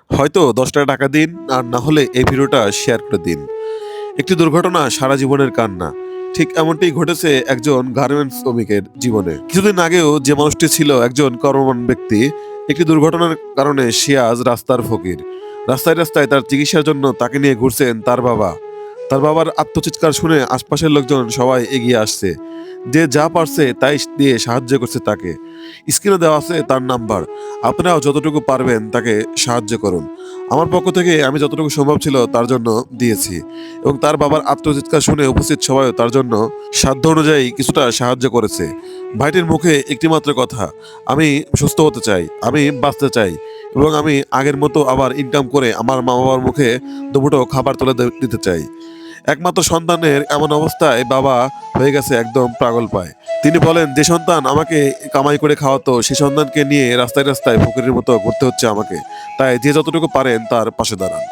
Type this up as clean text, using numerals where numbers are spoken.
হয়তো ১০ টাকা দিন, আর না হলে এই ভিডিওটা শেয়ার করে দিন। একটি দুর্ঘটনা সারা জীবনের কান্না। ঠিক এমনটি ঘটেছে একজন গার্মেন্টস শ্রমিকের জীবনে। কিছুদিন আগেও যে মানুষটি ছিল একজন কর্মবান ব্যক্তি, একটি দুর্ঘটনার কারণে সে আজ রাস্তার ফকির। রাস্তায় রাস্তায় তার চিকিৎসার জন্য তাকে নিয়ে ঘুরছেন তার বাবা। তার বাবার আত্মচিৎকার শুনে আশপাশের লোকজন সবাই এগিয়ে আসছে। যে যা পারছে তাই দিয়ে সাহায্য করছে তাকে। স্ক্রিনে দেওয়া আছে তার নাম্বার। আপনারাও যতটুকু পারবেন তাকে সাহায্য করুন। আমার পক্ষ থেকে আমি যতটুকু সম্ভব ছিল তার জন্য দিয়েছি, এবং তার বাবার আত্মচিৎকার শুনে উপস্থিত সবাইও তার জন্য সাধ্য অনুযায়ী কিছুটা সাহায্য করেছে। ভাইটির মুখে একটিমাত্র কথা, আমি সুস্থ হতে চাই, আমি বাঁচতে চাই, এবং আমি আগের মতো আবার ইনকাম করে আমার মা বাবার মুখে দুমুঠো খাবার তুলে দিতে চাই। একমাত্র সন্তানের এমন অবস্থায় বাবা হয়ে গেছে একদম পাগল পায়। তিনি বলেন, যে সন্তান আমাকে কামাই করে খাওয়াতো সেই সন্তানকে নিয়ে রাস্তায় রাস্তায় ফকিরের মতো ঘুরতে হচ্ছে আমাকে। তাই যে যতটুকু পারেন তার পাশে দাঁড়ান।